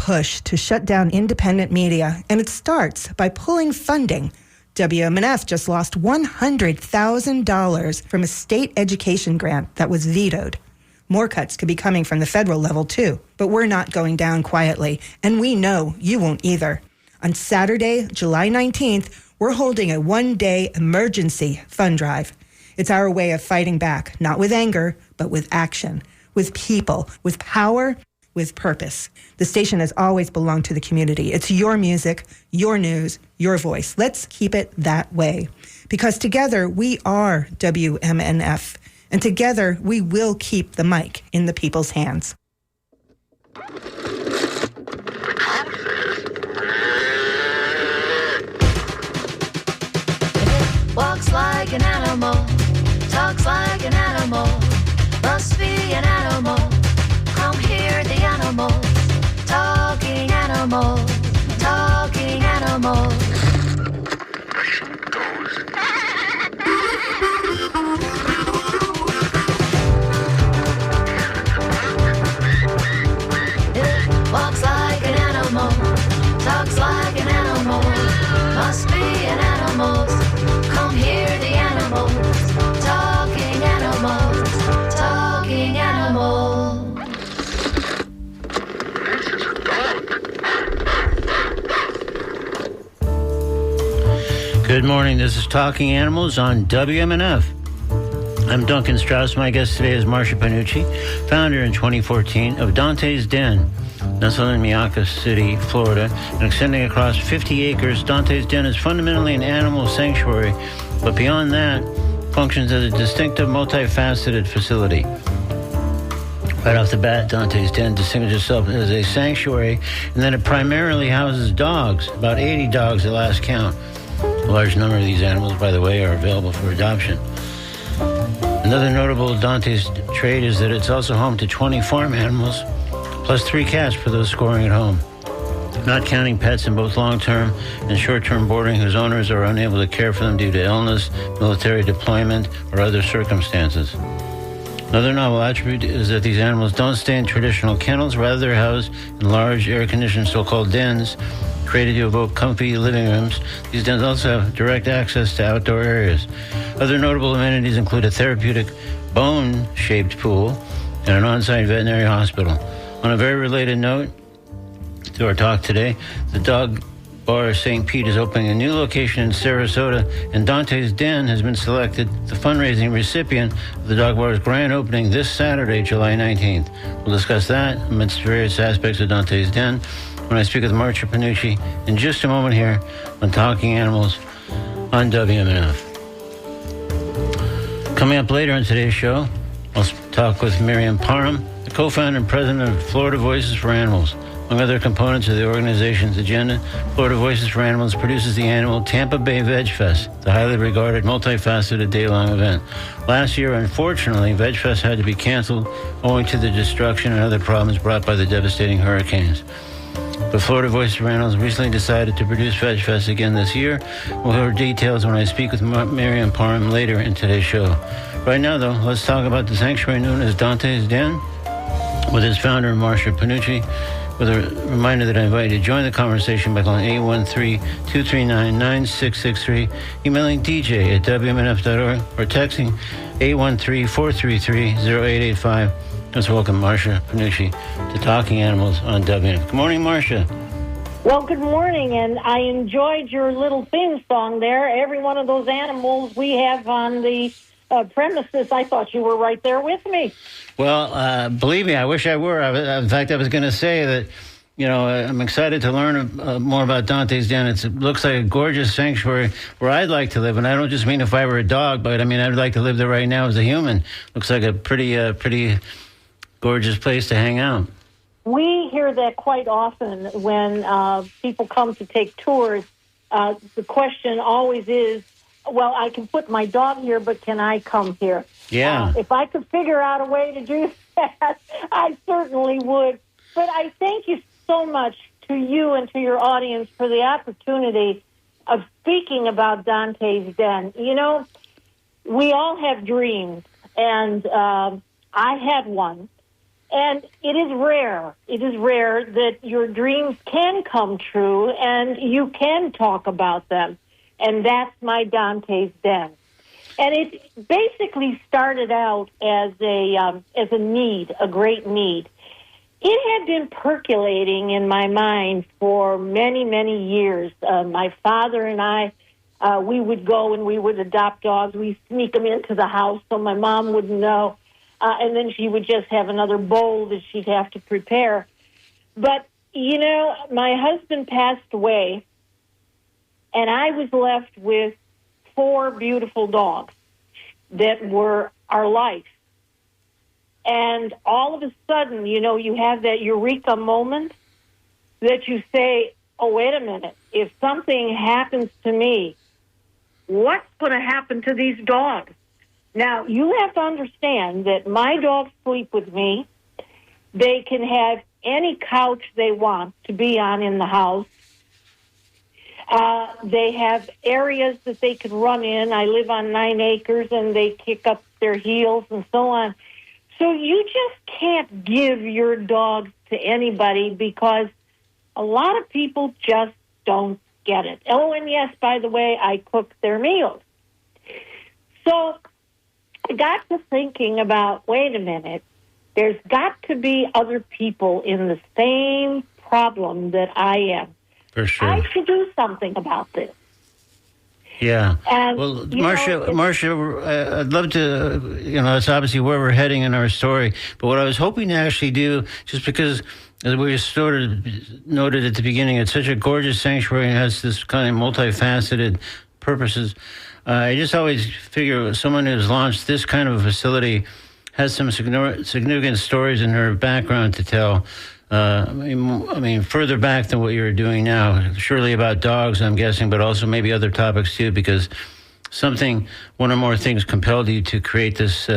push to shut down independent media, and it starts by pulling funding. WMNF just lost $100,000 from a state education grant that was vetoed. More cuts could be coming from the federal level, too. But we're not going down quietly, and we know you won't either. On Saturday, July 19th, we're holding a one-day emergency fund drive. It's our way of fighting back, not with anger, but with action, with people, with power, with purpose. The station has always belonged to the community. It's your music, your news, your voice. Let's keep it that way. Because together, we are WMNF. And together, we will keep the mic in the people's hands. Walks like an animal, talks like an animal, must be an animal. Come hear the animals, talking animals, talking animals. It walks like an animal, talks like an animal, must be an animal. Come hear the animals, talking animals, talking animals. Good morning, this is Talking Animals on WMNF. I'm Duncan Strauss. My guest today is Marsha Panuce, founder in 2014 of Donte's Den. Nestled in Miami City, Florida, and extending across 50 acres, Donte's Den is fundamentally an animal sanctuary, but beyond that, functions as a distinctive, multifaceted facility. Right off the bat, Donte's Den distinguishes itself as a sanctuary, and then it primarily houses dogs, about 80 dogs at last count. A large number of these animals, by the way, are available for adoption. Another notable Donte's trait is that it's also home to 20 farm animals, plus 3 cats for those scoring at home, not counting pets in both long-term and short-term boarding whose owners are unable to care for them due to illness, military deployment, or other circumstances. Another novel attribute is that these animals don't stay in traditional kennels, rather they're housed in large, air-conditioned so-called dens, created to evoke comfy living rooms. These dens also have direct access to outdoor areas. Other notable amenities include a therapeutic bone-shaped pool and an on-site veterinary hospital. On a very related note to our talk today, the Dog Bar St. Pete is opening a new location in Sarasota, and Donte's Den has been selected the fundraising recipient of the Dog Bar's grand opening this Saturday, July 19th. We'll discuss that amidst various aspects of Donte's Den when I speak with Marsha Panuce in just a moment here on Talking Animals on WMNF. Coming up later on today's show, I'll talk with Miriam Parham, the co-founder and president of Florida Voices for Animals. Among other components of the organization's agenda, Florida Voices for Animals produces the annual Tampa Bay Veg Fest, the highly regarded, multifaceted day-long event. Last year, unfortunately, Veg Fest had to be canceled owing to the destruction and other problems brought by the devastating hurricanes. But Florida Voices for Animals recently decided to produce Veg Fest again this year. We'll hear details when I speak with Miriam Parham later in today's show. Right now, though, let's talk about the sanctuary known as Donte's Den with its founder, Marsha Panuce, with a reminder that I invite you to join the conversation by calling 813-239-9663, emailing DJ at WMNF.org, or texting 813-433-0885. Let's welcome Marsha Panuce to Talking Animals on WMNF. Good morning, Marsha. Well, good morning, and I enjoyed your little theme song there. Every one of those animals we have on the premises, I thought you were right there with me. Well, believe me, I wish I were. In fact, I was going to say that, you know, I'm excited to learn more about Donte's Den. It looks like a gorgeous sanctuary where I'd like to live, and I don't just mean if I were a dog, but I mean I'd like to live there right now as a human. Looks like a pretty gorgeous place to hang out. We hear that quite often when people come to take tours. The question always is, well, I can put my dog here, but can I come here? Yeah. If I could figure out a way to do that, I certainly would. But I thank you so much to you and to your audience for the opportunity of speaking about Donte's Den. You know, we all have dreams, and I had one. And it is rare. It is rare that your dreams can come true and you can talk about them. And that's my Donte's Den. And it basically started out as a need, a great need. It had been percolating in my mind for many, many years. My father and I, we would go and we would adopt dogs. We'd sneak them into the house so my mom wouldn't know. And then she would just have another bowl that she'd have to prepare. But, you know, my husband passed away, and I was left with 4 beautiful dogs that were our life. And all of a sudden, you know, you have that eureka moment that you say, oh, wait a minute, if something happens to me, what's going to happen to these dogs? Now, you have to understand that my dogs sleep with me. They can have any couch they want to be on in the house. They have areas that they can run in. I live on 9 acres, and they kick up their heels and so on. So you just can't give your dogs to anybody because a lot of people just don't get it. Oh, and yes, by the way, I cook their meals. So I got to thinking about, wait a minute, there's got to be other people in the same problem that I am. For sure. I should do something about this. Yeah. And, well, Marsha, I'd love to, you know, that's obviously where we're heading in our story. But what I was hoping to actually do, just because as we sort of noted at the beginning, it's such a gorgeous sanctuary and has this kind of multifaceted purposes. I just always figure someone who's launched this kind of a facility has some significant stories in her background to tell. I mean, further back than what you're doing now, surely about dogs, I'm guessing, but also maybe other topics too, because one or more things compelled you to create this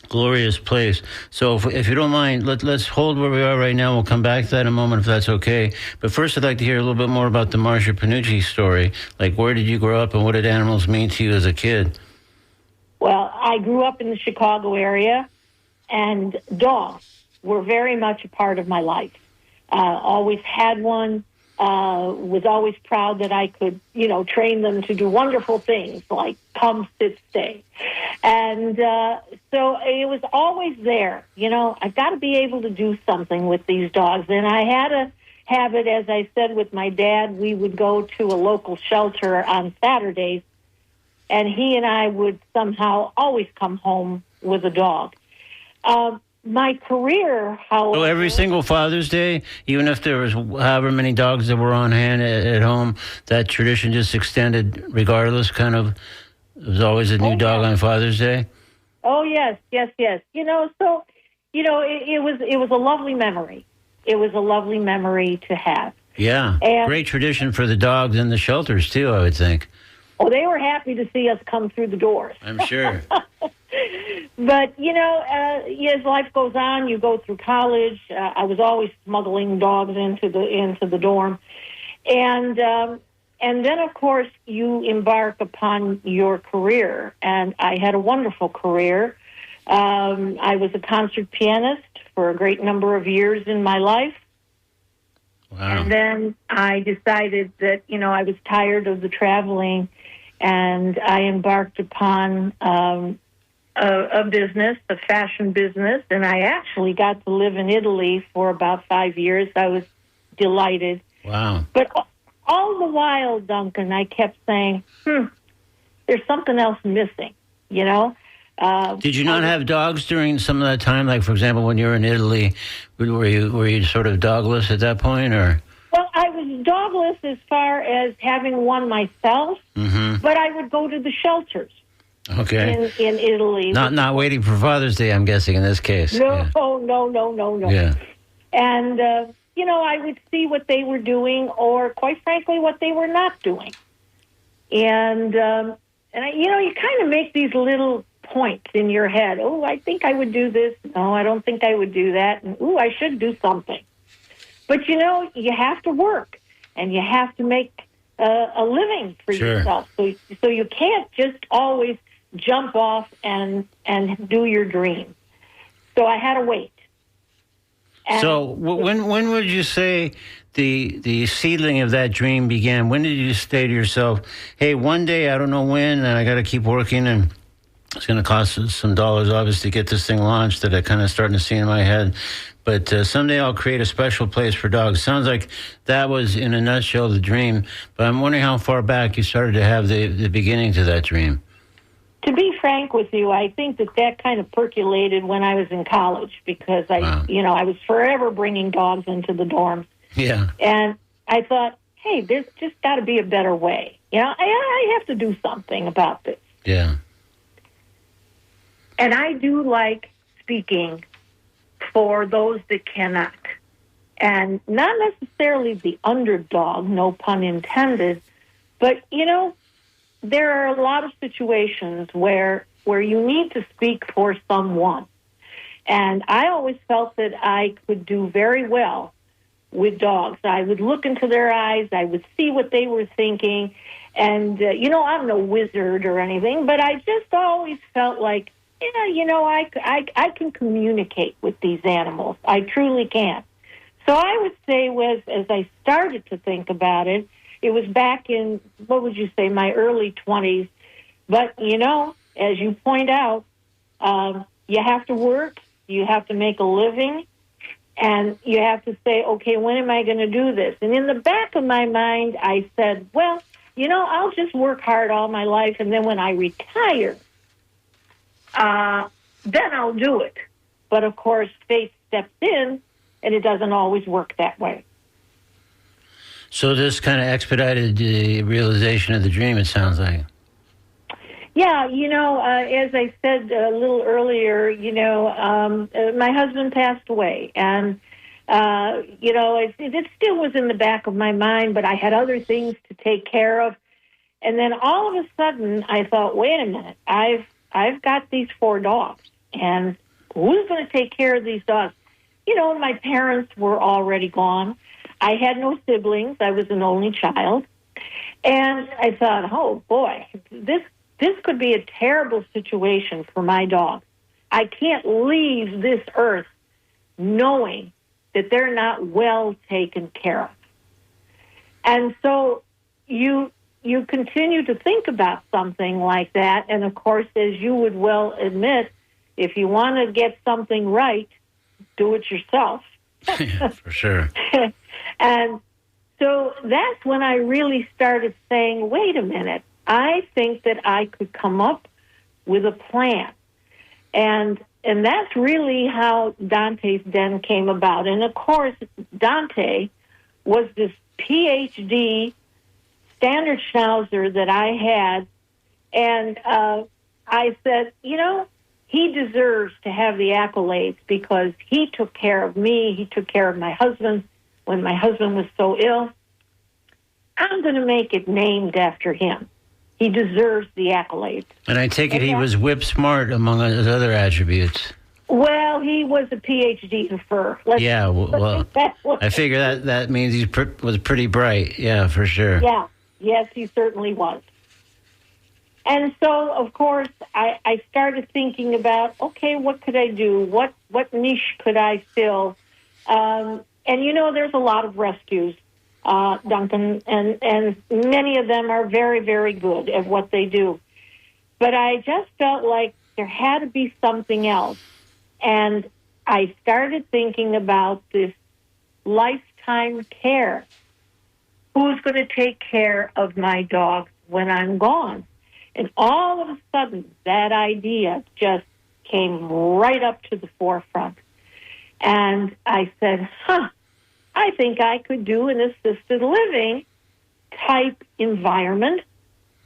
glorious place. So if you don't mind, let's hold where we are right now. We'll come back to that in a moment if that's okay. But first, I'd like to hear a little bit more about the Marsha Panuce story. Like, where did you grow up and what did animals mean to you as a kid? Well, I grew up in the Chicago area, and dogs were very much a part of my life. Always had one. Was always proud that I could, you know, train them to do wonderful things like come, sit, stay. And so it was always there. You know, I've got to be able to do something with these dogs. And I had a habit, as I said, with my dad. We would go to a local shelter on Saturdays, and he and I would somehow always come home with a dog. My career, however... So every single Father's Day, even if there was however many dogs that were on hand at home, that tradition just extended regardless, kind of? There was always a new dog on Father's Day? Oh, yes. You know, so, you know, it was a lovely memory. It was a lovely memory to have. Yeah, and great tradition for the dogs in the shelters, too, I would think. Oh, they were happy to see us come through the doors. I'm sure. But, you know, as life goes on, you go through college. I was always smuggling dogs into the dorm. And then, of course, you embark upon your career. And I had a wonderful career. I was a concert pianist for a great number of years in my life. Wow. And then I decided that, you know, I was tired of the traveling, and I embarked upon a business, a fashion business, and I actually got to live in Italy for about 5 years. I was delighted. Wow. But all the while, Duncan, I kept saying, there's something else missing, you know? Did you not have dogs during some of that time? Like, for example, when you were in Italy, were you sort of dogless at that point, or? Well, I was dogless as far as having one myself, but I would go to the shelters. Okay. In Italy. Not waiting for Father's Day, I'm guessing, in this case. No. Yeah. And, you know, I would see what they were doing, or quite frankly, what they were not doing. And you know, you kind of make these little points in your head. Oh, I think I would do this. No, I don't think I would do that. And, ooh, I should do something. But, you know, you have to work, and you have to make a living for yourself. So you can't just always jump off and do your dream. So I had to wait. So when would you say the seedling of that dream began? When did you say to yourself, hey, one day, I don't know when, and I got to keep working, and it's going to cost us some dollars, obviously, to get this thing launched that I kind of starting to see in my head. But someday I'll create a special place for dogs. Sounds like that was, in a nutshell, the dream. But I'm wondering how far back you started to have the beginning to that dream. To be frank with you, I think that kind of percolated when I was in college because I was forever bringing dogs into the dorms. Yeah. And I thought, hey, there's just got to be a better way. I have to do something about this. Yeah. And I do like speaking for those that cannot. And not necessarily the underdog, no pun intended, but, there are a lot of situations where you need to speak for someone. And I always felt that I could do very well with dogs. I would look into their eyes. I would see what they were thinking. And, I'm no wizard or anything, but I just always felt like, I can communicate with these animals. I truly can. So I would say as I started to think about it, it was back in, what would you say, my early 20s. But, as you point out, you have to work, you have to make a living, and you have to say, okay, when am I going to do this? And in the back of my mind, I said, well, I'll just work hard all my life, and then when I retire, then I'll do it. But, of course, fate steps in, and it doesn't always work that way. So this kind of expedited the realization of the dream, it sounds like. Yeah, as I said a little earlier, my husband passed away. And, it still was in the back of my mind, but I had other things to take care of. And then all of a sudden, I thought, wait a minute, I've got these 4 dogs, and who's going to take care of these dogs? My parents were already gone. I had no siblings. I was an only child. And I thought, oh, boy, this could be a terrible situation for my dogs. I can't leave this earth knowing that they're not well taken care of. And so you continue to think about something like that. And, of course, as you would well admit, if you want to get something right, do it yourself. Yeah, for sure. And so that's when I really started saying, wait a minute, I think that I could come up with a plan. And that's really how Donte's Den came about. And, of course, Donte was this PhD standard schnauzer that I had. And I said, he deserves to have the accolades because he took care of me. He took care of my husband when my husband was so ill. I'm going to make it named after him. He deserves the accolades. And I take it he was whip smart among his other attributes. Well, he was a PhD in fur. I figure that means he was pretty bright. Yeah, for sure. Yeah. Yes, he certainly was. And so, of course, I started thinking about, okay, what could I do? What niche could I fill? And, there's a lot of rescues, Duncan, and many of them are very, very good at what they do. But I just felt like there had to be something else. And I started thinking about this lifetime care. Who's going to take care of my dogs when I'm gone? And all of a sudden, that idea just came right up to the forefront. And I said, I think I could do an assisted living type environment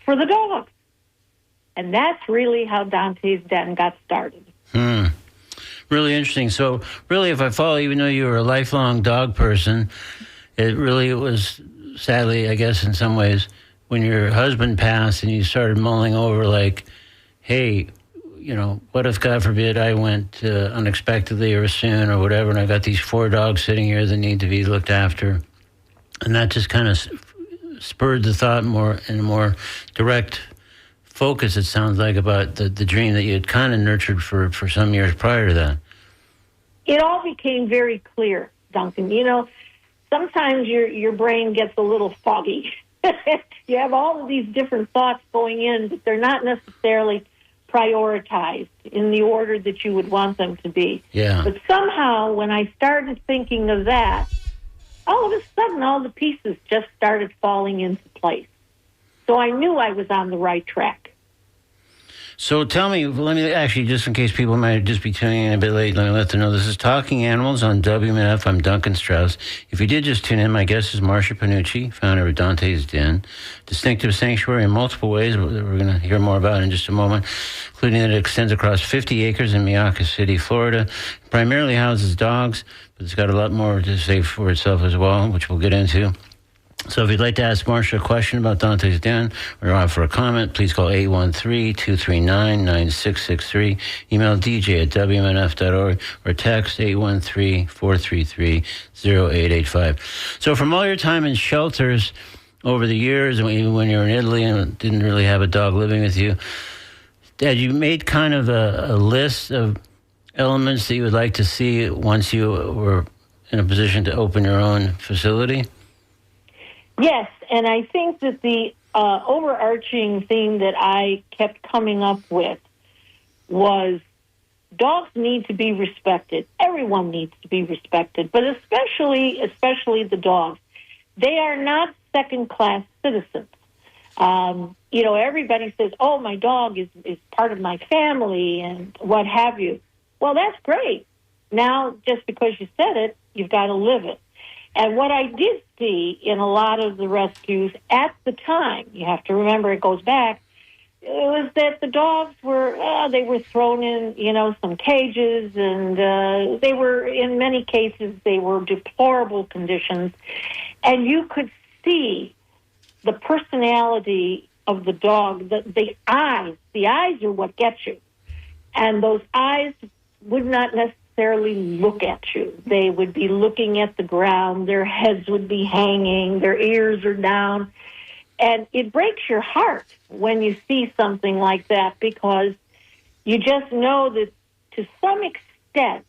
for the dogs. And that's really how Donte's Den got started. Really interesting. So really, if I follow, even though you were a lifelong dog person, it really was, sadly, I guess in some ways, when your husband passed and you started mulling over like, hey, what if, God forbid, I went unexpectedly or soon or whatever, and I got these 4 dogs sitting here that need to be looked after. And that just kind of spurred the thought more in a more direct focus, it sounds like, about the dream that you had kind of nurtured for some years prior to that. it all became very clear, Duncan. You know, sometimes your brain gets a little foggy. You have all of these different thoughts going in, but they're not necessarily prioritized in the order that you would want them to be. Yeah. But somehow, when I started thinking of that, all of a sudden, all the pieces just started falling into place. So I knew I was on the right track. So tell me, let me actually, just in case people might just be tuning in a bit late, let me let them know this is Talking Animals on WMNF. I'm Duncan Strauss. If you did just tune in, my guest is Marsha Panuce, founder of Donte's Den. Distinctive sanctuary in multiple ways that we're going to hear more about in just a moment, including that it extends across 50 acres in Miami City, Florida. Primarily houses dogs, but it's got a lot more to say for itself as well, which we'll get into. So if you'd like to ask Marsha a question about Donte's Den or offer a comment, please call 813-239-9663. Email dj@wmnf.org or text 813-433-0885. So from all your time in shelters over the years, and even when you were in Italy and didn't really have a dog living with you, had you made kind of a list of elements that you would like to see once you were in a position to open your own facility? Yes, and I think that the overarching theme that I kept coming up with was dogs need to be respected. Everyone needs to be respected, but especially the dogs. They are not second-class citizens. You know, everybody says, oh, my dog is part of my family and what have you. Well, that's great. Now, just because you said it, you've got to live it. And what I did see in a lot of the rescues at the time, you have to remember it goes back, it was that the dogs were, they were thrown in, you know, some cages, and they were, in many cases, they were deplorable conditions. And you could see the personality of the dog, the eyes. The eyes are what get you. And those eyes would not necessarily look at you. They would be looking at the ground. Their heads would be hanging. Their ears are down. And it breaks your heart when you see something like that, because you just know that to some extent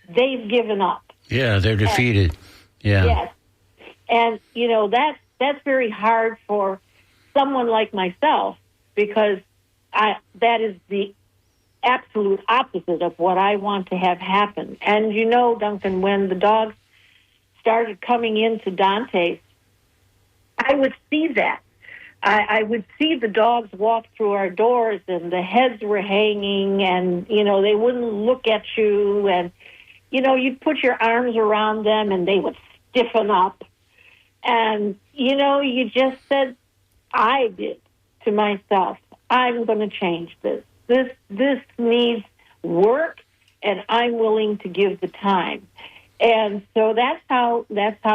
they've given up. Yeah, they're defeated. Yes. And, you know, that's very hard for someone like myself, because that is the absolute opposite of what I want to have happen. And you know, Duncan, when the dogs started coming into Donte's, I would see that. I would see the dogs walk through our doors, and the heads were hanging, and, you know, they wouldn't look at you, and, you know, you'd put your arms around them, and they would stiffen up. And, you know, you just said, I did to myself, I'm going to change this. This needs work, and I'm willing to give the time. And so that's how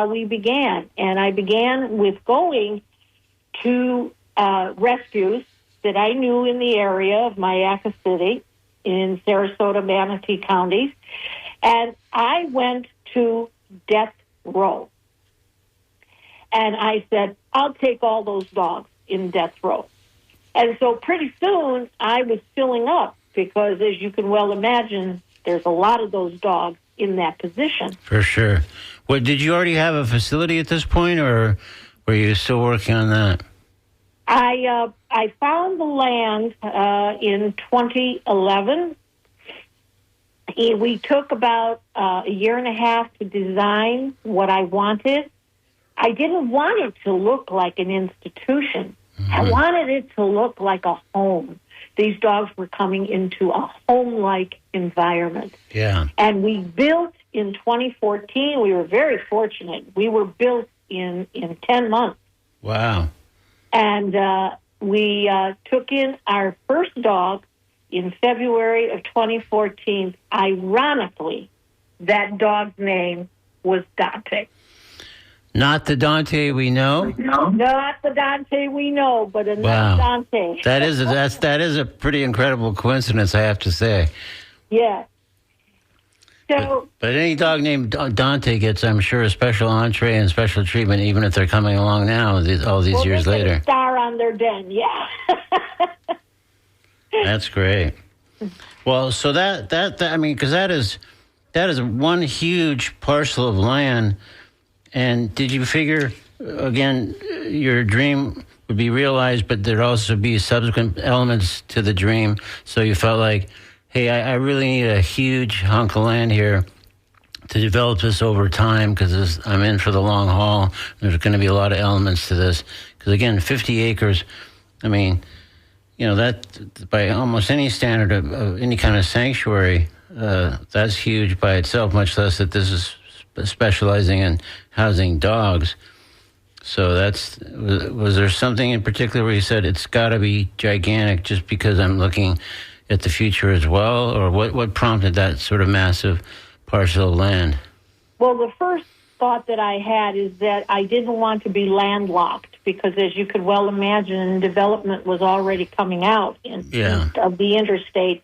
we began. And I began with going to rescues that I knew in the area of Miami City, in Sarasota, Manatee counties, and I went to death row. And I said, I'll take all those dogs in death row. And so pretty soon I was filling up, because, as you can well imagine, there's a lot of those dogs in that position. For sure. What, did you already have a facility at this point, or were you still working on that? I found the land in 2011. We took about a year and a half to design what I wanted. I didn't want it to look like an institution. Mm-hmm. I wanted it to look like a home. These dogs were coming into a home-like environment. Yeah. And we built in 2014. We were very fortunate. We were built in 10 months. Wow. And we took in our first dog in February of 2014. Ironically, that dog's name was Donte. Not the Donte we know? No. Not the Donte we know, but another Donte. That is a pretty incredible coincidence, I have to say. Yeah. So, but any dog named Donte gets, I'm sure, a special entree and special treatment, even if they're coming along now, all these years later. A star on their den, yeah. That's great. Well, so that I mean, because that is that is one huge parcel of land. And did you figure, again, your dream would be realized, but there'd also be subsequent elements to the dream? So you felt like, hey, I really need a huge hunk of land here to develop this over time, because I'm in for the long haul. There's going to be a lot of elements to this. Because, again, 50 acres, I mean, that by almost any standard of any kind of sanctuary, that's huge by itself, much less that this is specializing in housing dogs. So was there something in particular where you said it's got to be gigantic just because I'm looking at the future as well? Or what prompted that sort of massive parcel of land? Well, the first thought that I had is that I didn't want to be landlocked, because as you could well imagine, development was already coming out of the interstate.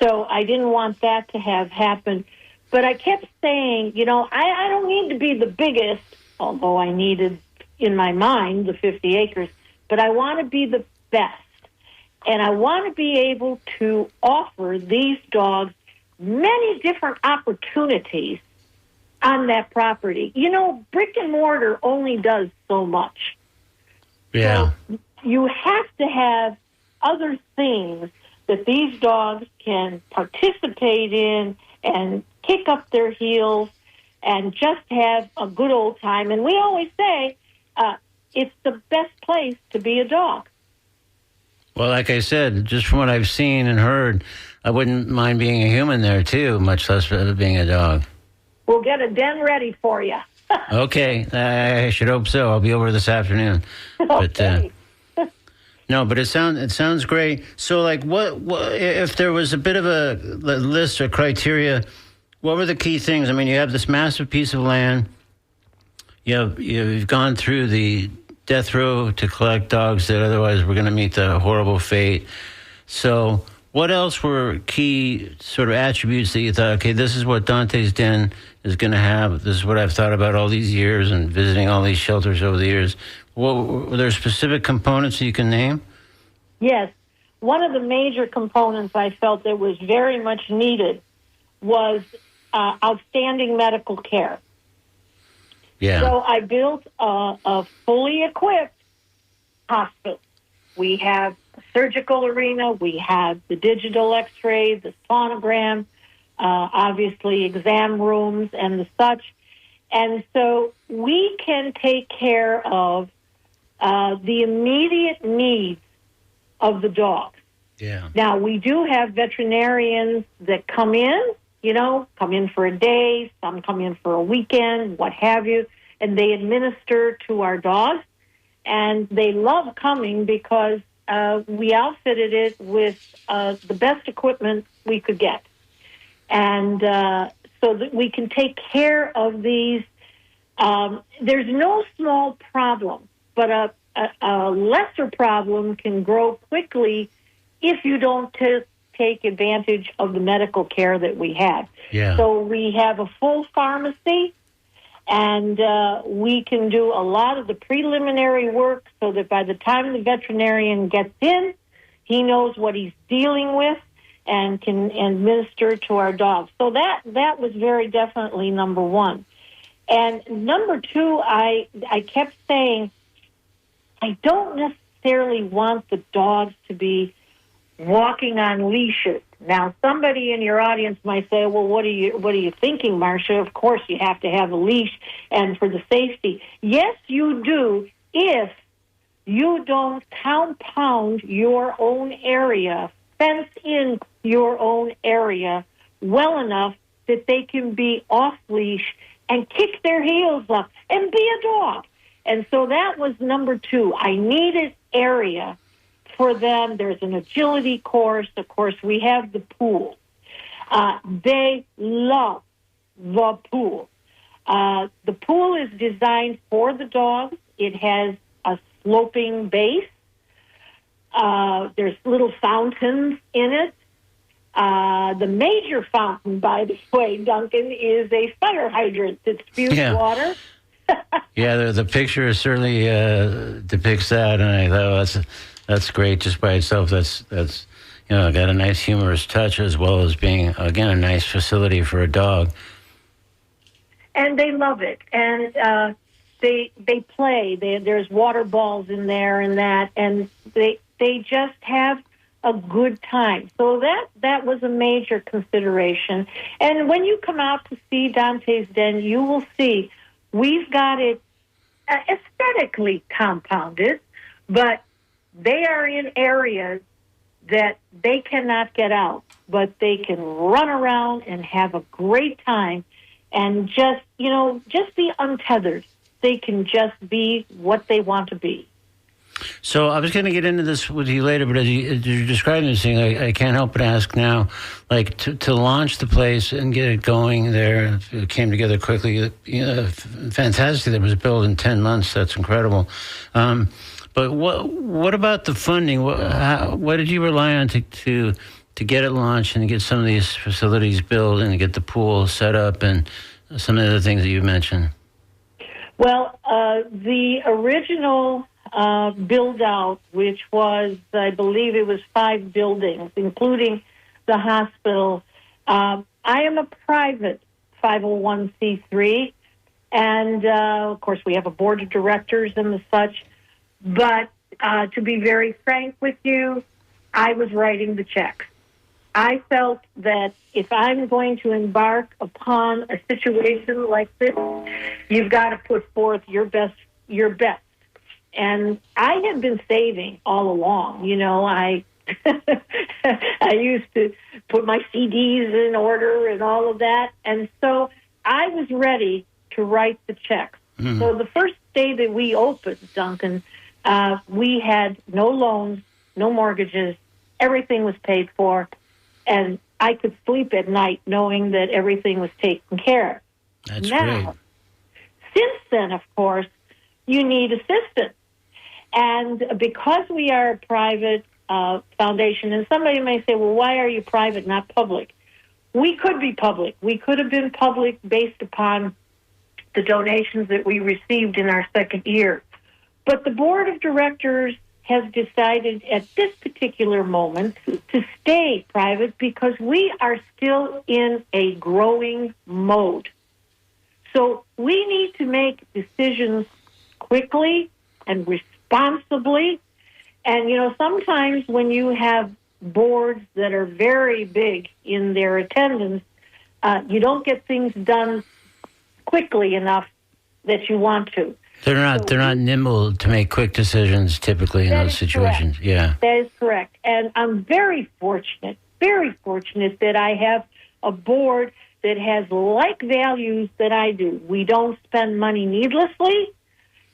So I didn't want that to have happened. But I kept saying, I don't need to be the biggest, although I needed, in my mind, the 50 acres, but I want to be the best. And I want to be able to offer these dogs many different opportunities on that property. Brick and mortar only does so much. Yeah. So you have to have other things that these dogs can participate in and kick up their heels and just have a good old time. And we always say it's the best place to be a dog. Well, like I said, just from what I've seen and heard, I wouldn't mind being a human there, too, much less being a dog. We'll get a den ready for you. Okay. I should hope so. I'll be over this afternoon. Okay. But, no, but it sounds great. So, like, what if there was a bit of a list or criteria, what were the key things? I mean, you have this massive piece of land. You've gone through the death row to collect dogs that otherwise were going to meet the horrible fate. So what else were key sort of attributes that you thought, okay, this is what Donte's Den is going to have. This is what I've thought about all these years and visiting all these shelters over the years. Were there specific components that you can name? Yes. One of the major components I felt that was very much needed was outstanding medical care. Yeah. So I built a fully equipped hospital. We have a surgical arena. We have the digital x-ray, the sonogram, obviously exam rooms and the such. And so we can take care of the immediate needs of the dogs. Yeah. Now, we do have veterinarians that come in for a day, some come in for a weekend, what have you, and they administer to our dogs. And they love coming because we outfitted it with the best equipment we could get. And so that we can take care of these. There's no small problem, but a lesser problem can grow quickly if you don't take advantage of the medical care that we have. Yeah. So we have a full pharmacy, and we can do a lot of the preliminary work so that by the time the veterinarian gets in, he knows what he's dealing with and can administer to our dogs. So that was very definitely number one. And number two, I kept saying, I don't necessarily want the dogs to be walking on leashes. Now, somebody in your audience might say, well, what are you thinking, Marsha? Of course you have to have a leash and for the safety. Yes, you do, if you don't compound your own area, fence in your own area well enough that they can be off leash and kick their heels up and be a dog. And so that was number two. I needed area for them. There's an agility course. Of course, we have the pool. They love the pool. The pool is designed for the dogs. It has a sloping base. There's little fountains in it. The major fountain, by the way, Duncan, is a fire hydrant that spews water. Yeah, the picture certainly depicts that, and I thought that's great just by itself. That's got a nice humorous touch as well as being, again, a nice facility for a dog. And they love it. And they play. There's water balls in there and that, and they just have a good time. So that was a major consideration. And when you come out to see Donte's Den, you will see we've got it aesthetically compounded, but they are in areas that they cannot get out, but they can run around and have a great time and just be untethered. They can just be what they want to be. So I was going to get into this with you later, but as you're describing this thing, I can't help but ask now, like to launch the place and get it going there, it came together quickly. Fantastic. It was built in 10 months. That's incredible. But what about the funding? What did you rely on to get it launched and to get some of these facilities built and to get the pool set up and some of the things that you mentioned? Well, the original build-out, which was, I believe it was 5 buildings, including the hospital. I am a private 501c3, and, of course, we have a board of directors and the such. But to be very frank with you, I was writing the checks. I felt that if I'm going to embark upon a situation like this, you've got to put forth your best. And I had been saving all along. I used to put my CDs in order and all of that. And so I was ready to write the checks. Mm-hmm. So the first day that we opened, Duncan, we had no loans, no mortgages. Everything was paid for. And I could sleep at night knowing that everything was taken care of. That's now, great. Since then, of course, you need assistance. And because we are a private foundation, and somebody may say, well, why are you private, not public? We could be public. We could have been public based upon the donations that we received in our second year. But the board of directors has decided at this particular moment to stay private because we are still in a growing mode. So we need to make decisions quickly and responsibly. And, sometimes when you have boards that are very big in their attendance, you don't get things done quickly enough that you want to. They're not nimble to make quick decisions typically in those situations. Correct. Yeah. That is correct. And I'm very fortunate that I have a board that has like values that I do. We don't spend money needlessly.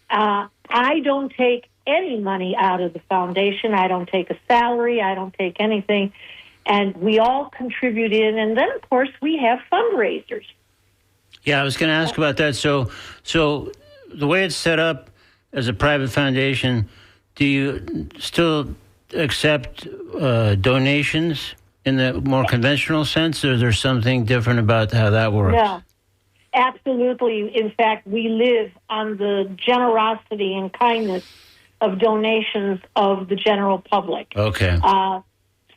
I don't take any money out of the foundation. I don't take a salary. I don't take anything. And we all contribute in. And then, of course, we have fundraisers. Yeah, I was going to ask about that. So the way it's set up as a private foundation, do you still accept donations in the more conventional sense, or is there something different about how that works? No, absolutely. In fact, we live on the generosity and kindness of donations of the general public. Okay.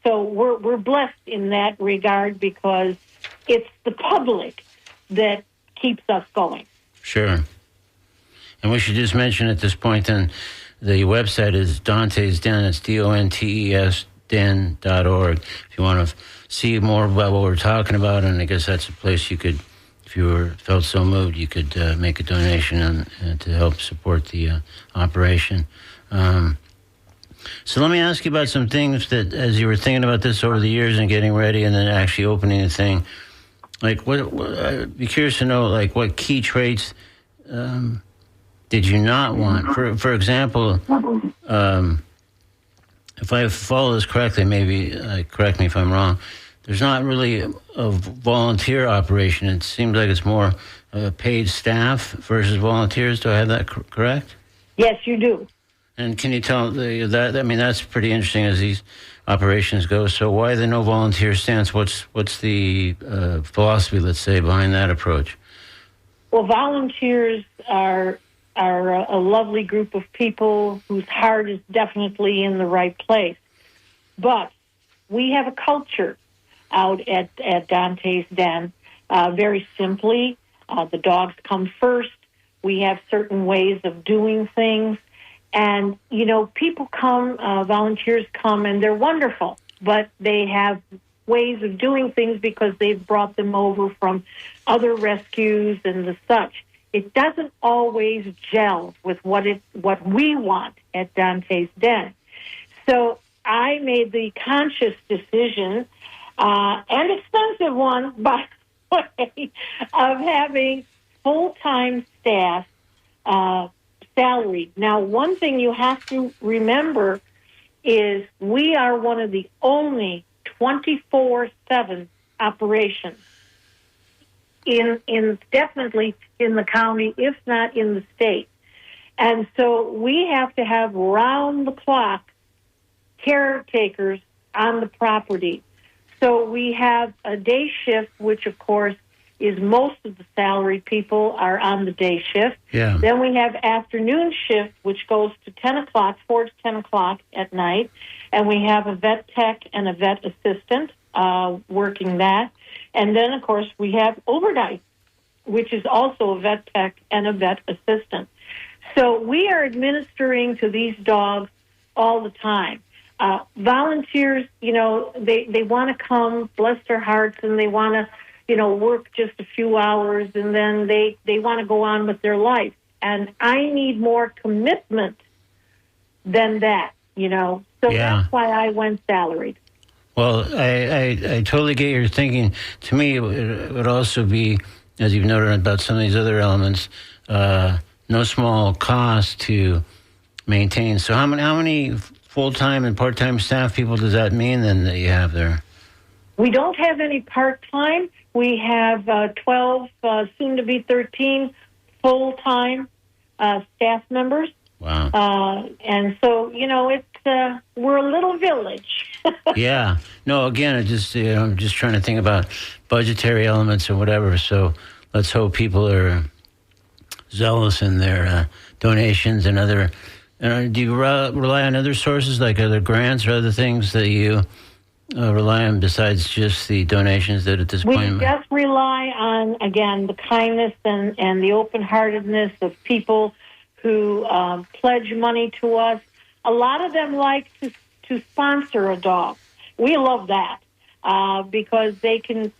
So we're blessed in that regard because it's the public that keeps us going. Sure. And we should just mention at this point then the website is Donte's Den. It's DONTES den.org. If you want to see more about what we're talking about, and I guess that's a place you could, if you felt so moved, you could make a donation to help support the operation. So let me ask you about some things that, as you were thinking about this over the years and getting ready and then actually opening the thing, like what I'd be curious to know, like what key traits did you not want? For example, if I follow this correctly, maybe correct me if I'm wrong, there's not really a volunteer operation. It seems like it's more paid staff versus volunteers. Do I have that correct? Yes, you do. And can you tell that? I mean, that's pretty interesting as these operations go. So why the no volunteer stance? What's the philosophy, let's say, behind that approach? Well, volunteers are a lovely group of people whose heart is definitely in the right place. But we have a culture out at Donte's Den. Very simply, the dogs come first. We have certain ways of doing things. And, people come, volunteers come, and they're wonderful. But they have ways of doing things because they've brought them over from other rescues and the such. It doesn't always gel with what we want at Donte's Den. So I made the conscious decision, and expensive one, by the way, of having full-time staff salaried. Now, one thing you have to remember is we are one of the only 24/7 operations in definitely in the county, if not in the state. And so we have to have round-the-clock caretakers on the property. So we have a day shift, which, of course, is most of the salaried people are on the day shift. Yeah. Then we have afternoon shift, which goes to 10 o'clock, 4 to 10 o'clock at night. And we have a vet tech and a vet assistant working that. And then, of course, we have overnight, which is also a vet tech and a vet assistant. So we are administering to these dogs all the time. Volunteers, they want to come, bless their hearts, and they want to, work just a few hours, and then they want to go on with their life. And I need more commitment than that, So That's why I went salaried. Well, I totally get your thinking. To me, it would also be, as you've noted about some of these other elements, no small cost to maintain. So how many full-time and part-time staff people does that mean then that you have there? We don't have any part-time. We have 12, soon to be 13 full-time staff members. Wow. And so, we're a little village. Yeah. No, again, I'm just trying to think about budgetary elements or whatever. So let's hope people are zealous in their donations and other. Do you rely on other sources like other grants or other things that you rely on besides just the donations that at this point? We just rely on, again, the kindness and the open-heartedness of people who pledge money to us. A lot of them like to sponsor a dog. We love that because they can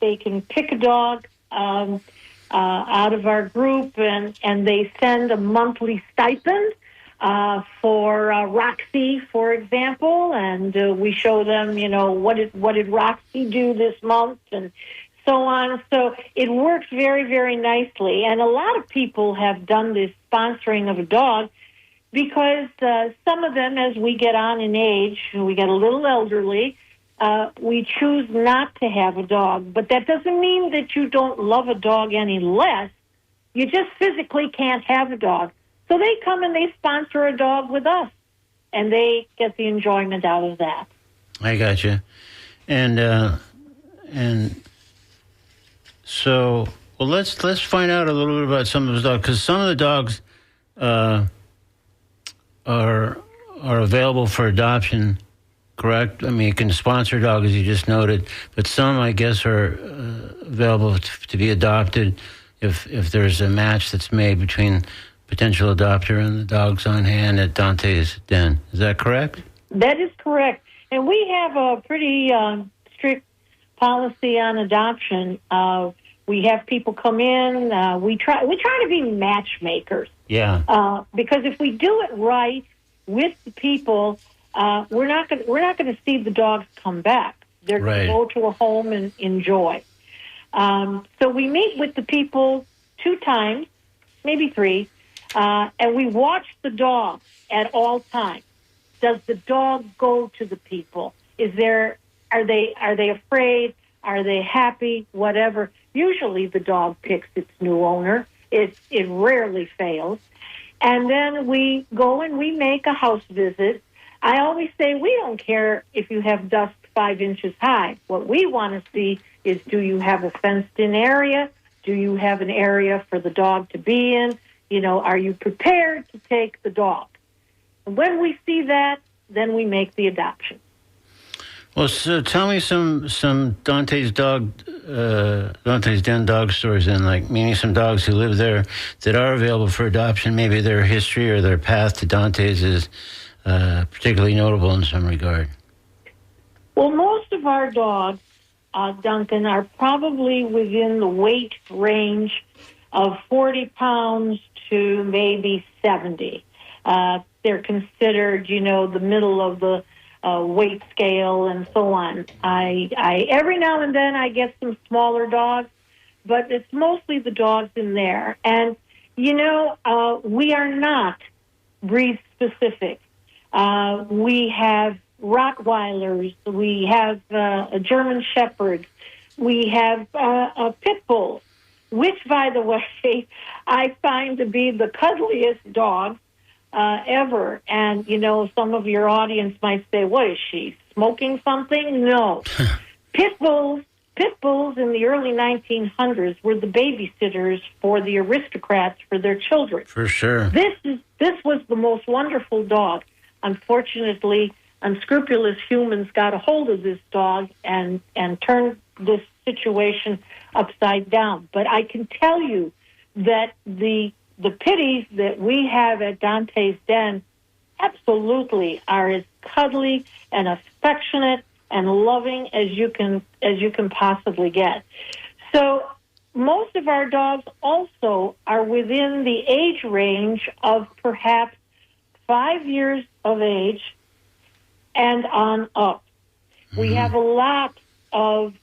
pick a dog out of our group and they send a monthly stipend for Roxy, for example, and we show them, what did Roxy do this month and so on. So it works very, very nicely. And a lot of people have done this sponsoring of a dog because some of them, as we get on in age, we get a little elderly, we choose not to have a dog. But that doesn't mean that you don't love a dog any less. You just physically can't have a dog. So they come and they sponsor a dog with us, and they get the enjoyment out of that. I got you. And so, well, let's find out a little bit about some of those dogs, because some of the dogs are available for adoption, correct? I mean, you can sponsor a dog, as you just noted, but some, I guess, are available to be adopted if there's a match that's made between potential adopter and the dogs on hand at Donte's Den. Is that correct? That is correct. And we have a pretty strict policy on adoption. We have people come in. We try to be matchmakers. Yeah. Because if we do it right with the people, we're not going to see the dogs come back. They're going to go to a home and enjoy. So we meet with the people 2 times, maybe 3, and we watch the dog at all times. Does the dog go to the people? Are they afraid? Are they happy? Whatever. Usually the dog picks its new owner. It rarely fails. And then we go and we make a house visit. I always say we don't care if you have dust 5 inches high. What we want to see is, do you have a fenced-in area? Do you have an area for the dog to be in? Are you prepared to take the dog? And when we see that, then we make the adoption. Well, so tell me some Dante's Den dog stories, and meaning some dogs who live there that are available for adoption. Maybe their history or their path to Dante's is particularly notable in some regard. Well, most of our dogs, Duncan, are probably within the weight range of 40 pounds to maybe 70. They're considered, the middle of the weight scale and so on. I every now and then I get some smaller dogs, but it's mostly the dogs in there. And, we are not breed specific. We have Rottweilers, we have a German Shepherd, we have a Pit Bull, which, by the way, I find to be the cuddliest dog ever. And, some of your audience might say, what is she, smoking something? No. Pit Bulls in the early 1900s were the babysitters for the aristocrats for their children. For sure. This was the most wonderful dog. Unfortunately, unscrupulous humans got a hold of this dog and turned this situation upside down. But I can tell you that the pitties that we have at Dante's Den absolutely are as cuddly and affectionate and loving as you can possibly get. So most of our dogs also are within the age range of perhaps 5 years of age and on up. Mm-hmm. We have a lot of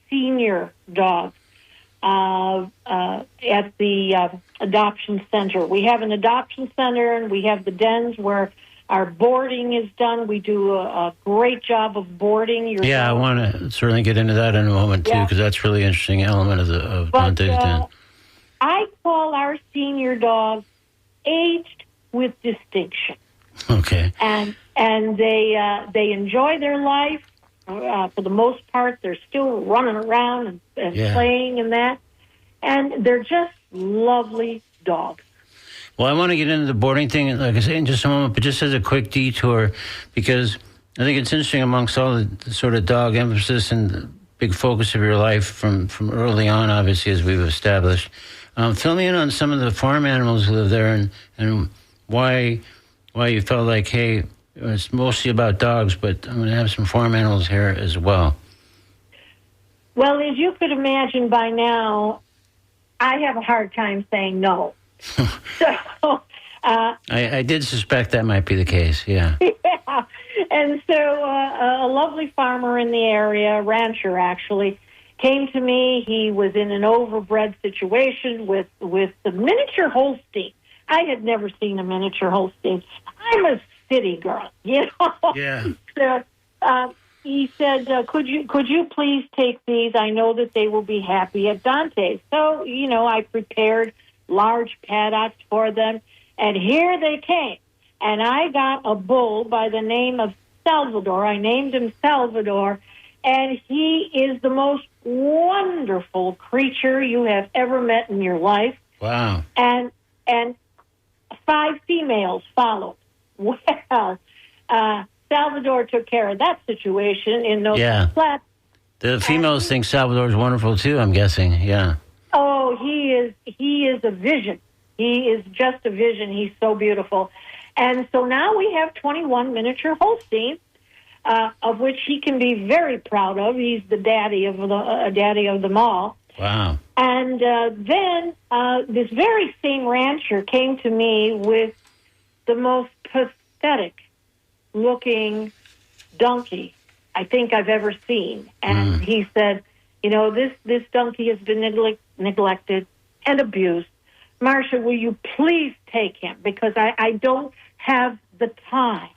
senior dogs at the adoption center. We have an adoption center, and we have the dens where our boarding is done. We do a great job of boarding. I want to certainly get into that in a moment, too, because that's a really interesting element of Dante's Den. I call our senior dogs aged with distinction. Okay. And they enjoy their life. For the most part, they're still running around and playing and that. And they're just lovely dogs. Well, I want to get into the boarding thing, like I say, in just a moment, but just as a quick detour, because I think it's interesting amongst all the sort of dog emphasis and the big focus of your life from early on, obviously, as we've established. Fill me in on some of the farm animals who live there and why you felt like, hey, it's mostly about dogs, but I'm going to have some farm animals here as well. Well, as you could imagine by now, I have a hard time saying no. So I did suspect that might be the case, yeah. Yeah. And so a lovely farmer in the area, a rancher actually, came to me. He was in an overbred situation with the miniature Holstein. I had never seen a miniature Holstein. I'm a city girl, Yeah. So he said, could you please take these? I know that they will be happy at Dante's. So, I prepared large paddocks for them, and here they came. And I got a bull by the name of Salvador. I named him Salvador, and he is the most wonderful creature you have ever met in your life. Wow. And 5 females followed. Well, Salvador took care of that situation in those flats. The females think Salvador's wonderful too, I'm guessing. Yeah. Oh, he is a vision. He is just a vision. He's so beautiful. And so now we have 21 miniature Holsteins, of which he can be very proud of. He's the daddy of them all. Wow. And then this very same rancher came to me with the most pathetic-looking donkey I think I've ever seen. And he said, this donkey has been neglected and abused. Marsha, will you please take him? Because I don't have the time.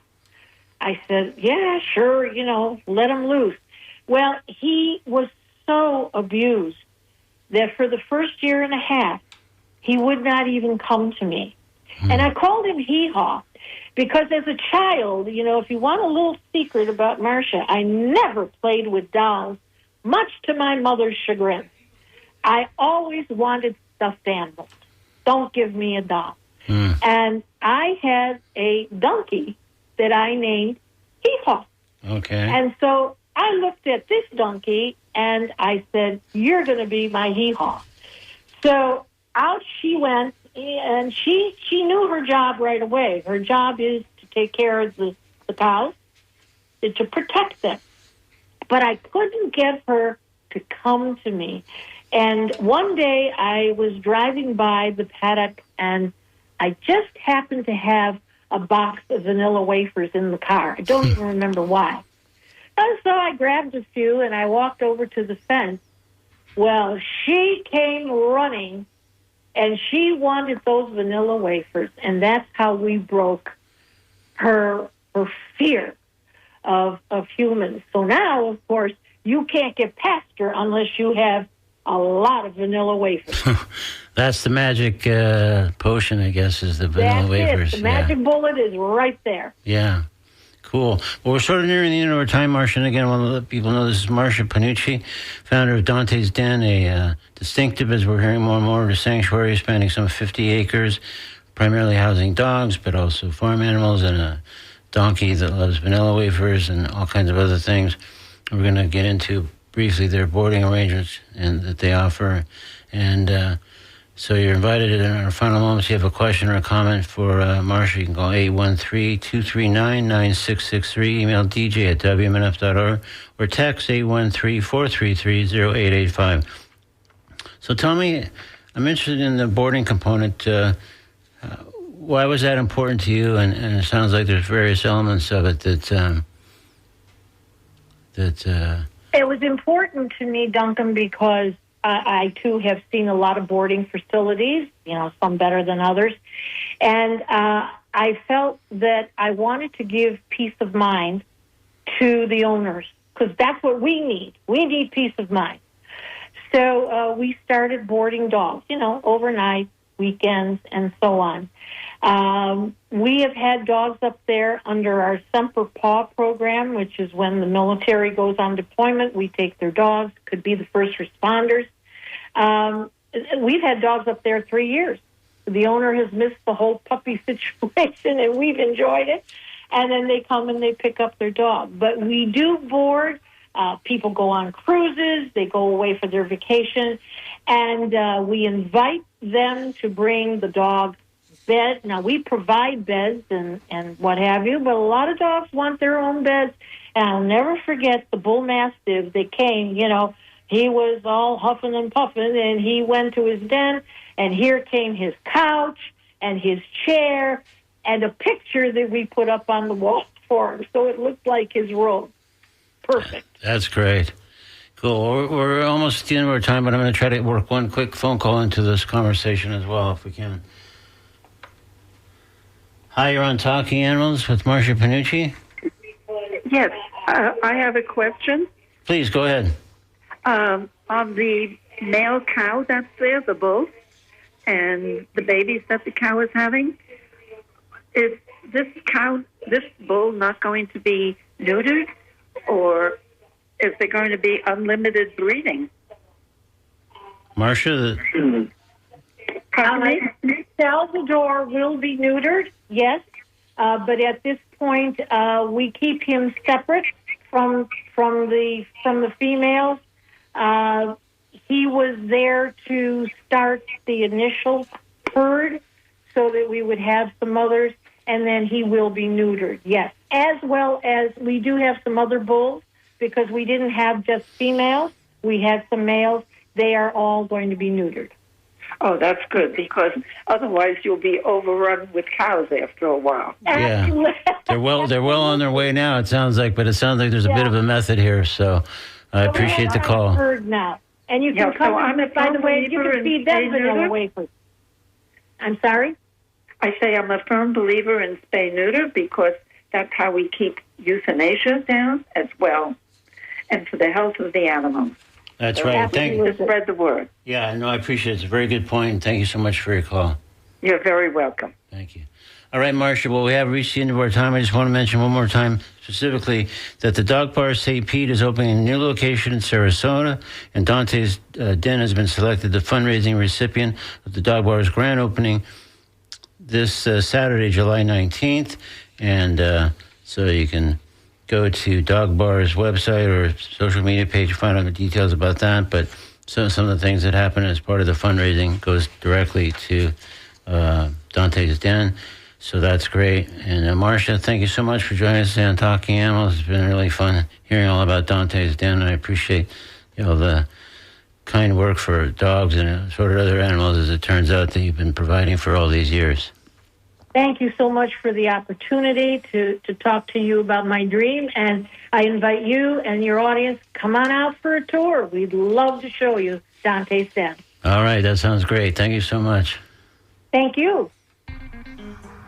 I said, yeah, sure, let him loose. Well, he was so abused that for the first year and a half, he would not even come to me. And I called him Hee-Haw because as a child, if you want a little secret about Marsha, I never played with dolls, much to my mother's chagrin. I always wanted stuffed animals. Don't give me a doll. And I had a donkey that I named Hee-Haw. Okay. And so I looked at this donkey and I said, "You're going to be my hee-haw." So out she went, and she knew her job right away. Her job is to take care of the cows, to protect them. But I couldn't get her to come to me. And one day I was driving by the paddock, and I just happened to have a box of vanilla wafers in the car. I don't even remember why. And so I grabbed a few, and I walked over to the fence. Well, she came running, and she wanted those vanilla wafers, and that's how we broke her fear of humans. So now, of course, you can't get past her unless you have a lot of vanilla wafers. That's the magic potion, I guess, is the vanilla wafers. The magic bullet is right there. Yeah. Cool. Well, we're sort of nearing the end of our time, Marsha. And again, I want to let people know this is Marsha Panuce, founder of Donte's Den, a distinctive, as we're hearing more and more, a sanctuary spanning some 50 acres, primarily housing dogs, but also farm animals, and a donkey that loves vanilla wafers and all kinds of other things. We're going to get into briefly their boarding arrangements and that they offer. And so you're invited in our final moments. If you have a question or a comment for Marsha, you can call 813-239-9663, email dj@wmnf.org, or text 813-433-0885. So tell me, I'm interested in the boarding component. Why was that important to you? And it sounds like there's various elements of it that... It was important to me, Duncan, because I too have seen a lot of boarding facilities, some better than others. And I felt that I wanted to give peace of mind to the owners, because that's what we need. We need peace of mind. So we started boarding dogs, overnight, weekends, and so on. We have had dogs up there under our Semper Paw program, which is when the military goes on deployment. We take their dogs, could be the first responders. We've had dogs up there 3 years. The owner has missed the whole puppy situation, and we've enjoyed it. And then they come and they pick up their dog. But we do board. People go on cruises. They go away for their vacation. And we invite them to bring the dog bed. Now, we provide beds and what have you, but a lot of dogs want their own beds. And I'll never forget the bull mastiff that came, he was all huffing and puffing, and he went to his den, and here came his couch and his chair and a picture that we put up on the wall for him, so it looked like his room. Perfect. That's great. Cool. We're almost at the end of our time, but I'm going to try to work one quick phone call into this conversation as well, if we can. Hi, you're on Talking Animals with Marsha Panuce. Yes, I have a question. Please, go ahead. On the male cow that's there, the bull, and the babies that the cow is having, is this bull not going to be neutered, or is there going to be unlimited breeding? Marsha? Salvador will be neutered, yes, but at this point we keep him separate from the females. He was there to start the initial herd so that we would have some mothers, and then he will be neutered, yes. As well as we do have some other bulls, because we didn't have just females. We had some males. They are all going to be neutered. Oh, that's good, because otherwise you'll be overrun with cows after a while. Yeah, they're well on their way now, it sounds like, but it sounds like there's a bit of a method here, so I appreciate the call. Heard now. And you can come in, by the way, you can feed them vanilla wafers. I'm sorry? I say I'm a firm believer in spay-neuter, because that's how we keep euthanasia down as well, and for the health of the animals. That's right. Thank you. To spread the word. Yeah, no, I appreciate it. It's a very good point, and thank you so much for your call. You're very welcome. Thank you. All right, Marsha, well, we have reached the end of our time. I just want to mention one more time specifically that the Dog Bar St. Pete is opening a new location in Sarasota, and Donte's Den has been selected the fundraising recipient of the Dog Bar's grand opening this Saturday, July 19th, and so you can go to Dog Bar's website or social media page to find out the details about that. But some of the things that happen as part of the fundraising goes directly to Donte's Den. So that's great. And Marsha, thank you so much for joining us today on Talking Animals. It's been really fun hearing all about Donte's Den, and I appreciate the kind work for dogs and sort of other animals, as it turns out, that you've been providing for all these years. Thank you so much for the opportunity to talk to you about my dream, and I invite you and your audience, come on out for a tour. We'd love to show you Donte's Den. All right, that sounds great. Thank you so much. Thank you.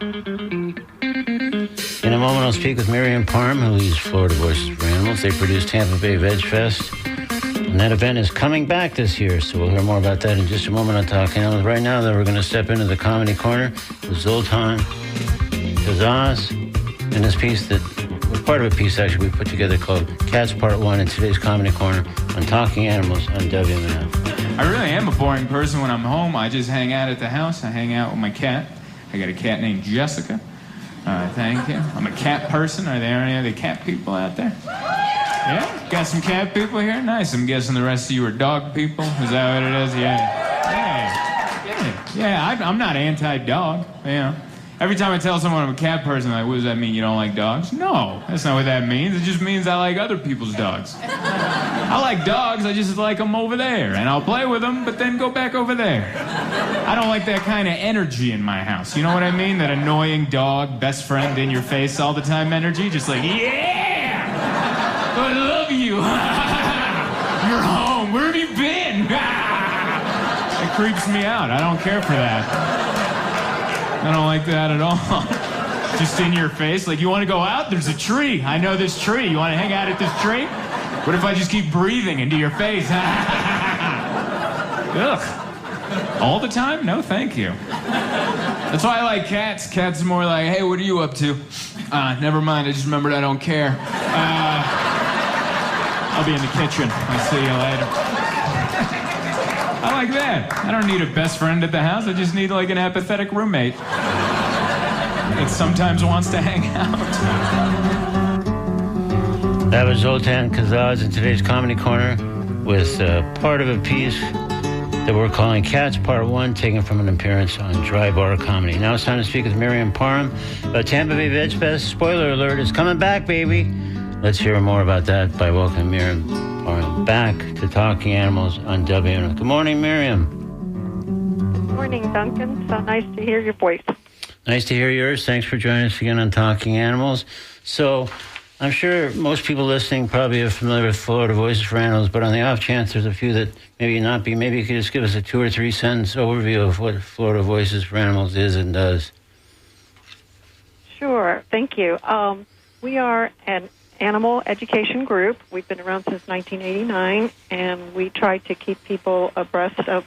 In a moment, I'll speak with Miriam Parham, who leads Florida Voices for Animals. They produce Tampa Bay Veg Fest, and that event is coming back this year, so we'll hear more about that in just a moment on Talking Animals. Right now, though, we're going to step into the comedy corner with Zoltan Kazaz and this piece that was part of a piece, actually, we put together called Cats Part 1 in today's Comedy Corner on Talking Animals on WMNF. I really am a boring person when I'm home. I just hang out at the house. I hang out with my cat. I got a cat named Jessica. Thank you. I'm a cat person. Are there any other cat people out there? Yeah? Got some cat people here? Nice. I'm guessing the rest of you are dog people. Is that what it is? Yeah, I'm not anti-dog. Yeah. Every time I tell someone I'm a cat person, like, what does that mean, you don't like dogs? No, that's not what that means. It just means I like other people's dogs. I like dogs, I just like them over there. And I'll play with them, but then go back over there. I don't like that kind of energy in my house. You know what I mean? That annoying dog, best friend in your face all the time energy. Just like, yeah! I love you. You're home. Where have you been? It creeps me out. I don't care for that. I don't like that at all. Just in your face. Like, you want to go out? There's a tree. I know this tree. You want to hang out at this tree? What if I just keep breathing into your face? Ugh. All the time? No, thank you. That's why I like cats. Cats are more like, hey, what are you up to? Never mind. I just remembered I don't care. I'll be in the kitchen. I'll see you later. I like that. I don't need a best friend at the house. I just need like an apathetic roommate that sometimes wants to hang out. That was Zoltan Kazaz in today's Comedy Corner with part of a piece that we're calling Cats Part 1, taken from an appearance on Dry Bar Comedy. Now it's time to speak with Miriam Parham about Tampa Bay Veg Fest. Spoiler alert, it's coming back, baby. Let's hear more about that by welcoming Miriam Parham back to Talking Animals on WMNF. Good morning, Miriam. Good morning, Duncan. So nice to hear your voice. Nice to hear yours. Thanks for joining us again on Talking Animals. So I'm sure most people listening probably are familiar with Florida Voices for Animals, but on the off chance there's a few that maybe not be, maybe you could just give us a 2 or 3 sentence overview of what Florida Voices for Animals is and does. Sure. Thank you. We are an animal education group. We've been around since 1989, and we try to keep people abreast of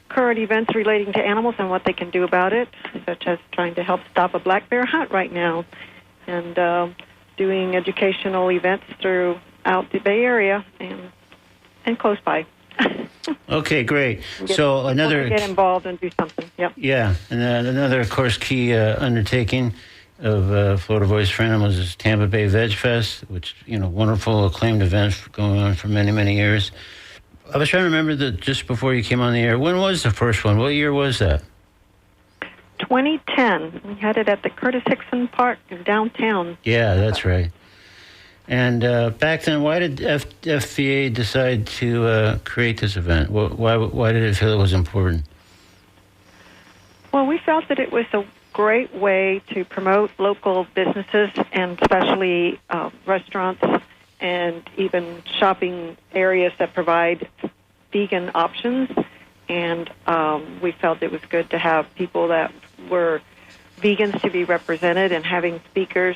current events relating to animals and what they can do about it, such as trying to help stop a black bear hunt right now, and doing educational events throughout the Bay Area and close by. Okay, great. So another get involved and do something. Yep. Yeah, and another, of course, key undertaking of Florida Voice for Animals is Tampa Bay Veg Fest, which, wonderful acclaimed event going on for many, many years. I was trying to remember that just before you came on the air. When was the first one? What year was that? 2010. We had it at the Curtis Hickson Park in downtown. Yeah, that's right. And back then, why did FVA decide to create this event? Why did it feel it was important? Well, we felt that it was a great way to promote local businesses, and especially restaurants and even shopping areas that provide vegan options. And we felt it was good to have people that were vegans to be represented, and having speakers,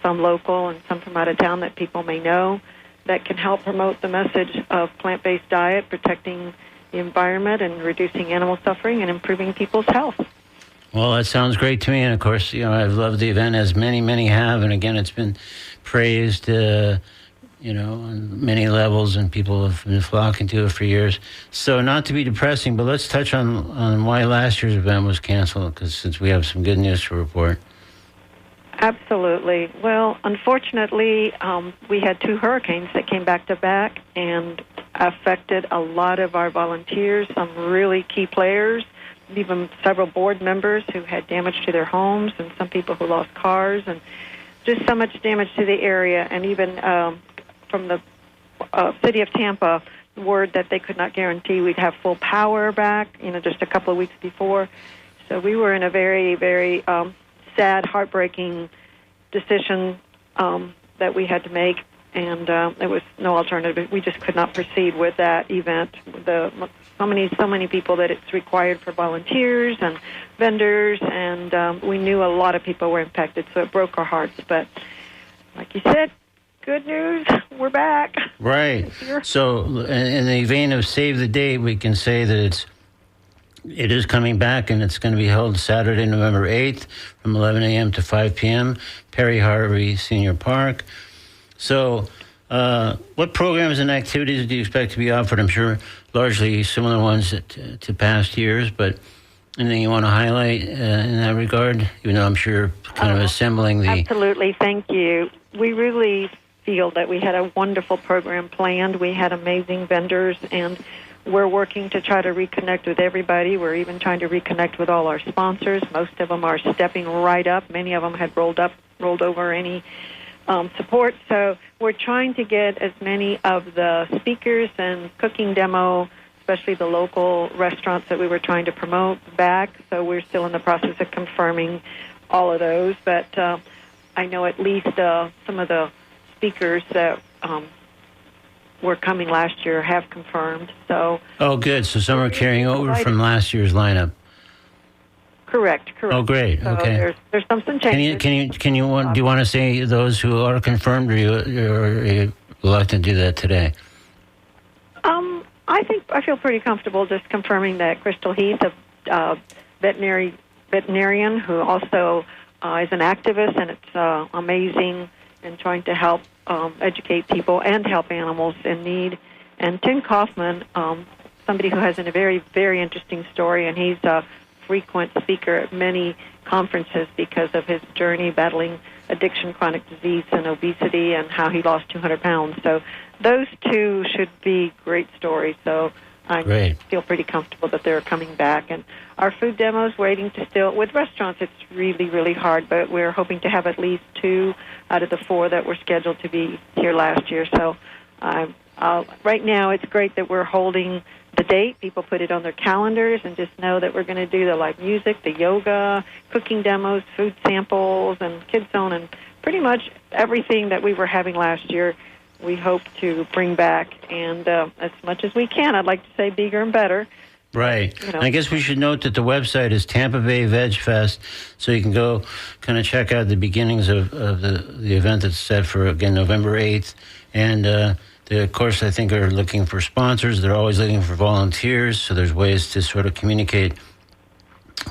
some local and some from out of town that people may know, that can help promote the message of plant-based diet, protecting the environment and reducing animal suffering and improving people's health. Well, that sounds great to me. And, of course, I've loved the event, as many, many have. And, again, it's been praised, on many levels, and people have been flocking to it for years. So not to be depressing, but let's touch on why last year's event was canceled, because since we have some good news to report. Absolutely. Well, unfortunately, we had 2 hurricanes that came back to back and affected a lot of our volunteers, some really key players, even several board members who had damage to their homes, and some people who lost cars, and just so much damage to the area. And even from the city of Tampa, word that they could not guarantee we'd have full power back, just a couple of weeks before. So we were in a very, very sad, heartbreaking decision that we had to make, and there was no alternative. We just could not proceed with that event. So many people that it's required for volunteers and vendors, and we knew a lot of people were impacted, so it broke our hearts. But like you said, good news, we're back. Right. So in the vein of Save the Date, we can say that it is coming back, and it's going to be held Saturday, November 8th from 11 a.m. to 5 p.m., Perry Harvey Senior Park. So what programs and activities do you expect to be offered? I'm sure largely similar ones to past years, but anything you want to highlight in that regard? Even though I'm sure you're kind of assembling the... Absolutely, thank you. We really feel that we had a wonderful program planned. We had amazing vendors, and we're working to try to reconnect with everybody. We're even trying to reconnect with all our sponsors. Most of them are stepping right up. Many of them had rolled over any support. So we're trying to get as many of the speakers and cooking demo, especially the local restaurants that we were trying to promote, back. So we're still in the process of confirming all of those. But I know at least some of the speakers that were coming last year have confirmed. So good. So some are carrying over from last year's lineup. Correct. Oh, great. So Okay. There's some changes. Do you want to say those who are confirmed, or you're reluctant to do that today? I feel pretty comfortable just confirming that Crystal Heath, a veterinarian who also is an activist, and it's amazing in trying to help educate people and help animals in need. And Tim Kaufman, somebody who has a very, very interesting story, and he's a frequent speaker at many conferences because of his journey battling addiction, chronic disease, and obesity, and how he lost 200 pounds. So those two should be great stories. So I feel pretty comfortable that they're coming back. And our food demos waiting to still, with restaurants, it's really, really hard, but we're hoping to have at least 2 out of the 4 that were scheduled to be here last year. So right now it's great that we're holding the date. People put it on their calendars and just know that we're going to do the live music, the yoga, cooking demos, food samples, and Kids Zone, and pretty much everything that we were having last year we hope to bring back. And as much as we can, I'd like to say bigger and better. Right. I guess we should note that the website is Tampa Bay Veg Fest, so you can go kind of check out the beginnings of the event that's set for, again, November 8th. And they, of course, I think are looking for sponsors. They're always looking for volunteers, so there's ways to sort of communicate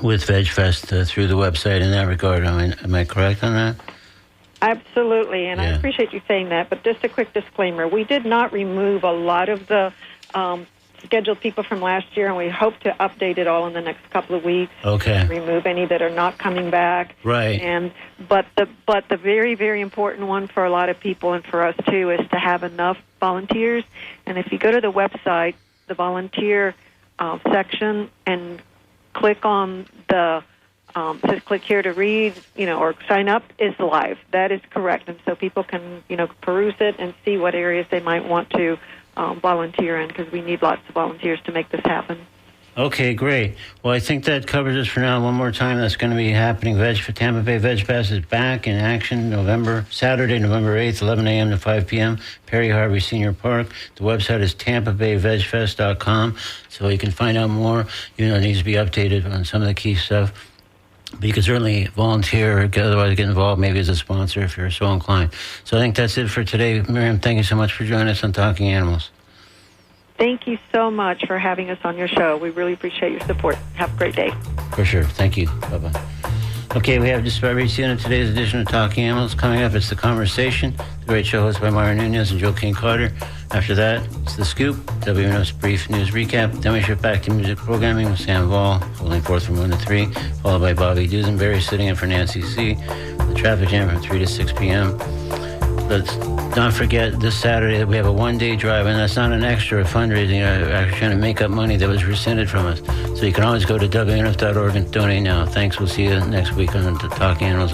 with Veg Fest through the website in that regard. Am I correct on that? Absolutely, and I appreciate you saying that, but just a quick disclaimer. We did not remove a lot of the scheduled people from last year, and we hope to update it all in the next couple of weeks. Okay. Remove any that are not coming back. Right. But the very, very important one for a lot of people and for us too is to have enough volunteers. And if you go to the website, the volunteer section, and click on the says click here to read, or sign up, is live. That is correct. And so people can, peruse it and see what areas they might want to volunteer in, because we need lots of volunteers to make this happen. Okay, great. Well, I think that covers us for now. One more time, that's going to be happening. Tampa Bay Veg Fest is back in action Saturday, November 8th, 11 a.m. to 5 p.m., Perry Harvey Senior Park. The website is tampabayvegfest.com, so you can find out more. It needs to be updated on some of the key stuff. But you can certainly volunteer or otherwise get involved, maybe as a sponsor if you're so inclined. So I think that's it for today. Miriam, thank you so much for joining us on Talking Animals. Thank you so much for having us on your show. We really appreciate your support. Have a great day. For sure. Thank you. Bye-bye. Okay, we have just about reached the end of today's edition of Talking Animals. Coming up, it's The Conversation, the great show hosted by Myra Nunez and Joe King Carter. After that, it's The Scoop, WMNF's brief news recap. Then we shift back to music programming with Sam Vall, holding forth from 1 to 3, followed by Bobby Dusenberry sitting in for Nancy C. the traffic jam from 3 to 6 p.m. Let's not forget this Saturday that we have a one-day drive, and that's not an extra fundraising. We're actually trying to make up money that was rescinded from us. So you can always go to WNF.org and donate now. Thanks. We'll see you next week on the Talking Animals.